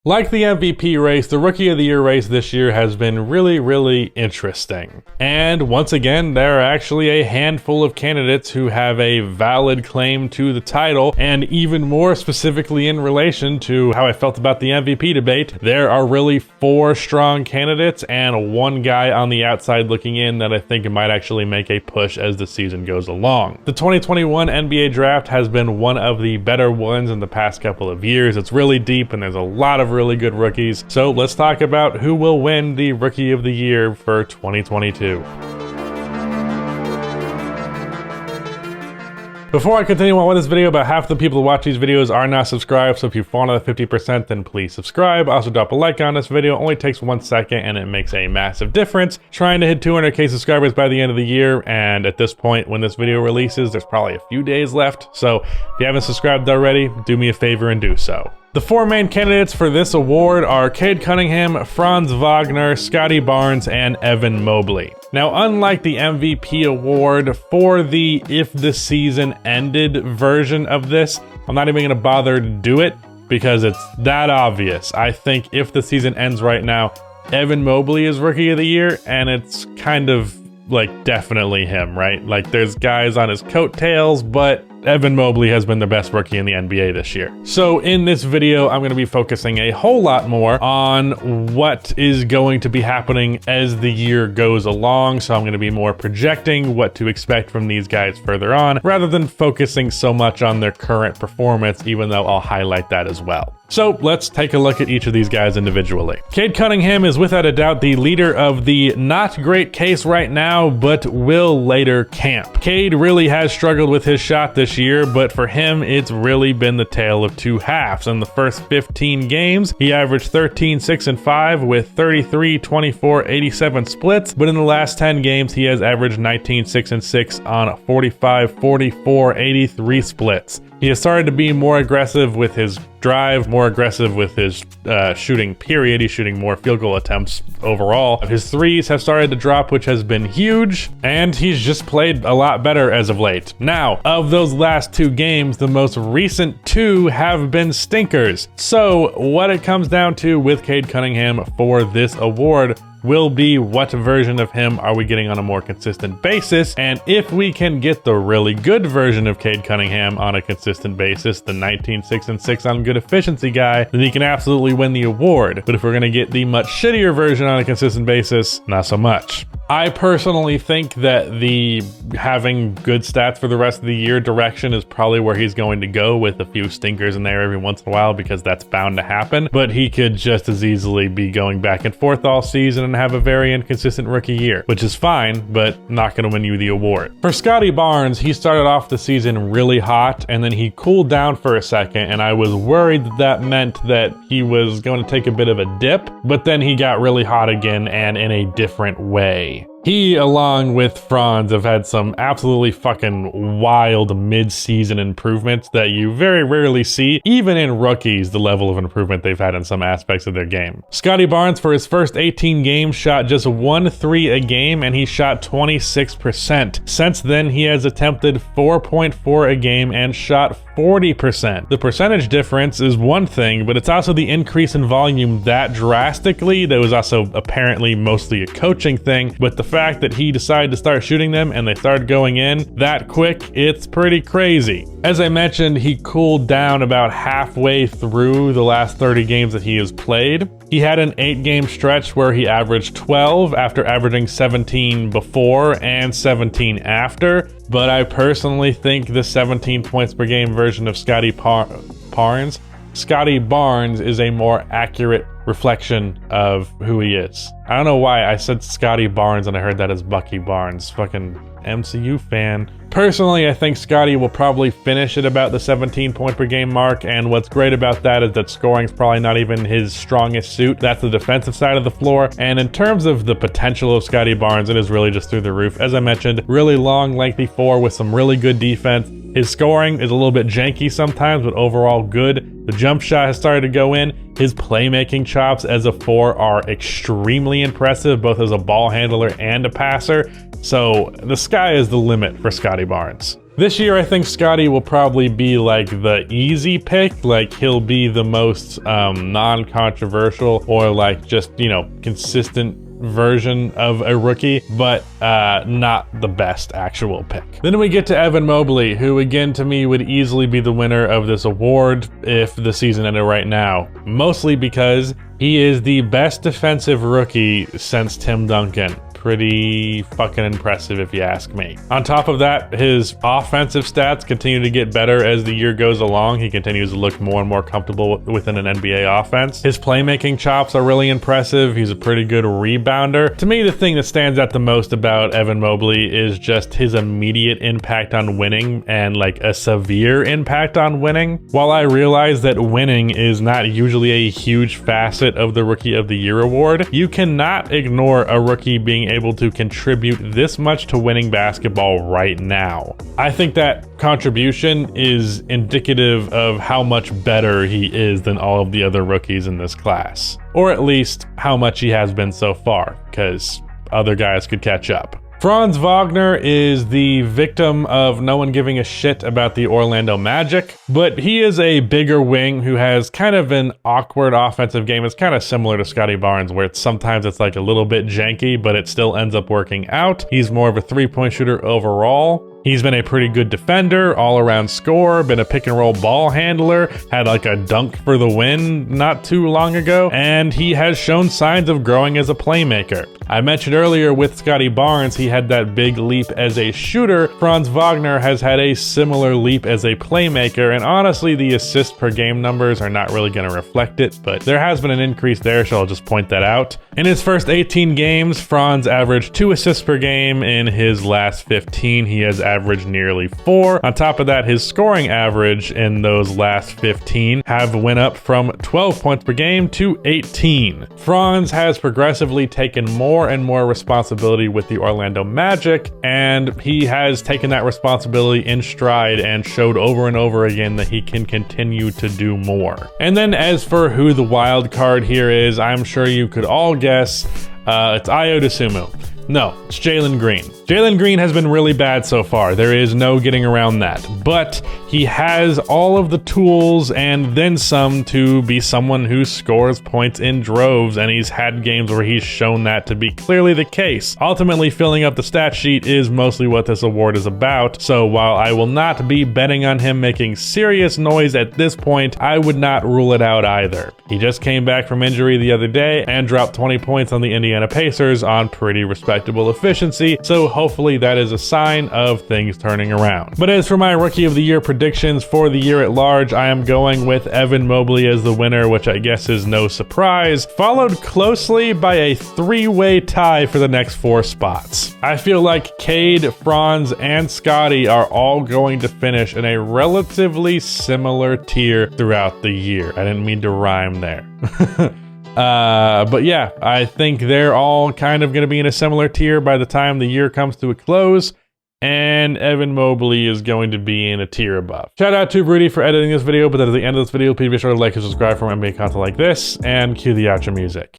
Like the MVP race, the Rookie of the Year race this year has been really interesting. And once again, there are actually a handful of candidates who have a valid claim to the title, and even more specifically in relation to how I felt about the MVP debate, there are really 4 strong candidates and 1 guy on the outside looking in that I think might actually make a push as the season goes along. The 2021 NBA draft has been one of the better ones in the past couple of years. It's really deep and there's a lot of really good rookies. So let's talk about who will win the Rookie of the Year for 2022. Before I continue on with this video, about half the people who watch these videos are not subscribed, so if you fall under the 50%, then please subscribe. Also drop a like on this video. It only takes 1 second and it makes a massive difference. Trying to hit 200k subscribers by the end of the year, and at this point when this video releases, there's probably a few days left. So if you haven't subscribed already, do me a favor and do so. The 4 main candidates for this award are Cade Cunningham, Franz Wagner, Scotty Barnes, and Evan Mobley. Now, unlike the MVP award, for the if the season ended version of this, I'm not even gonna bother to do it because it's that obvious. I think if the season ends right now, Evan Mobley is Rookie of the Year, and it's kind of like definitely him, right? Like there's guys on his coattails, but Evan Mobley has been the best rookie in the NBA this year. So in this video, I'm going to be focusing a whole lot more on what is going to be happening as the year goes along. So I'm going to be more projecting what to expect from these guys further on, rather than focusing so much on their current performance, even though I'll highlight that as well. So let's take a look at each of these guys individually. Cade Cunningham is without a doubt the leader of the not great case right now, but will later camp. Cade really has struggled with his shot this year, but for him, it's really been the tale of 2 halves. In the first 15 games, he averaged 13, 6, and 5 with 33, 24, 87 splits, but in the last 10 games, he has averaged 19, 6, and 6 on 45, 44, 83 splits. He has started to be more aggressive with his drive, more aggressive with his shooting period. He's shooting more field goal attempts overall. His threes have started to drop, which has been huge, and he's just played a lot better as of late. Now, of those last 2 games, the most recent 2 have been stinkers. So what it comes down to with Cade Cunningham for this award will be what version of him are we getting on a more consistent basis, and if we can get the really good version of Cade Cunningham on a consistent basis, the 19, 6, and 6 on good efficiency guy, then he can absolutely win the award. But if we're gonna get the much shittier version on a consistent basis, not so much. I personally think that the having good stats for the rest of the year direction is probably where he's going to go, with a few stinkers in there every once in a while, because that's bound to happen. But he could just as easily be going back and forth all season and have a very inconsistent rookie year, which is fine, but not going to win you the award. For Scotty Barnes, he started off the season really hot, and then he cooled down for a second, and I was worried that that meant that he was going to take a bit of a dip, but then he got really hot again, and in a different way. He, along with Franz, have had some absolutely fucking wild mid-season improvements that you very rarely see, even in rookies, the level of improvement they've had in some aspects of their game. Scotty Barnes, for his first 18 games, shot just 1 3 a game, and he shot 26%. Since then, he has attempted 4.4 a game and shot 40%. The percentage difference is one thing, but it's also the increase in volume that drastically. That was also apparently mostly a coaching thing, but the fact that he decided to start shooting them and they started going in that quick, it's pretty crazy. As I mentioned, he cooled down about halfway through the last 30 games that he has played. He had an 8-game stretch where he averaged 12 after averaging 17 before and 17 after, but I personally think the 17 points per game version of Scotty Barnes is a more accurate reflection of who he is. I don't know why I said Scotty Barnes and I heard that as Bucky Barnes. Fucking MCU fan. Personally, I think Scotty will probably finish at about the 17 point per game mark, and what's great about that is that scoring is probably not even his strongest suit. That's the defensive side of the floor, and in terms of the potential of Scotty Barnes, it is really just through the roof. As I mentioned, really long, lengthy 4 with some really good defense. His scoring is a little bit janky sometimes, but overall good. The jump shot has started to go in. His playmaking chops as a 4 are extremely impressive, both as a ball handler and a passer. So the sky is the limit for Scottie Barnes. This year, I think Scottie will probably be like the easy pick. Like, he'll be the most non-controversial or like just, you know, consistent version of a rookie, but not the best actual pick. Then we get to Evan Mobley, who again to me would easily be the winner of this award if the season ended right now, mostly because he is the best defensive rookie since Tim Duncan. Pretty fucking impressive if you ask me. On top of that, his offensive stats continue to get better as the year goes along. He continues to look more and more comfortable within an NBA offense. His playmaking chops are really impressive. He's a pretty good rebounder. To me, the thing that stands out the most about Evan Mobley is just his immediate impact on winning and like a severe impact on winning. While I realize that winning is not usually a huge facet of the Rookie of the Year award, you cannot ignore a rookie being able to contribute this much to winning basketball right now. I think that contribution is indicative of how much better he is than all of the other rookies in this class. Or at least how much he has been so far, because other guys could catch up. Franz Wagner is the victim of no one giving a shit about the Orlando Magic, but he is a bigger wing who has kind of an awkward offensive game. It's kind of similar to Scottie Barnes, where sometimes it's like a little bit janky, but it still ends up working out. He's more of a three-point shooter overall. He's been a pretty good defender, all-around scorer, been a pick-and-roll ball handler, had like a dunk for the win not too long ago, and he has shown signs of growing as a playmaker. I mentioned earlier with Scottie Barnes, he had that big leap as a shooter. Franz Wagner has had a similar leap as a playmaker, and honestly, the assist per game numbers are not really going to reflect it, but there has been an increase there, so I'll just point that out. In his first 18 games, Franz averaged 2 assists per game. In his last 15, he has averaged nearly 4. On top of that, his scoring average in those last 15 have went up from 12 points per game to 18. Franz has progressively taken more and more responsibility with the Orlando Magic, and he has taken that responsibility in stride and showed over and over again that he can continue to do more. And then as for who the wild card here is, I'm sure you could all guess. It's Ayo Dosunmu. No, it's Jalen Green. Jalen Green has been really bad so far. There is no getting around that. But he has all of the tools and then some to be someone who scores points in droves, and he's had games where he's shown that to be clearly the case. Ultimately, filling up the stat sheet is mostly what this award is about, so while I will not be betting on him making serious noise at this point, I would not rule it out either. He just came back from injury the other day and dropped 20 points on the Indiana Pacers on pretty respectable efficiency, so hopefully that is a sign of things turning around. But as for my Rookie of the Year predictions for the year at large, I am going with Evan Mobley as the winner, which I guess is no surprise, followed closely by a 3-way tie for the next 4 spots. I feel like Cade, Franz, and Scottie are all going to finish in a relatively similar tier throughout the year. I didn't mean to rhyme there. But yeah, I think they're all kind of going to be in a similar tier by the time the year comes to a close, and Evan Mobley is going to be in a tier above. Shout out to Rudy for editing this video, but at the end of this video, please be sure to like and subscribe for more NBA content like this, and cue the outro music.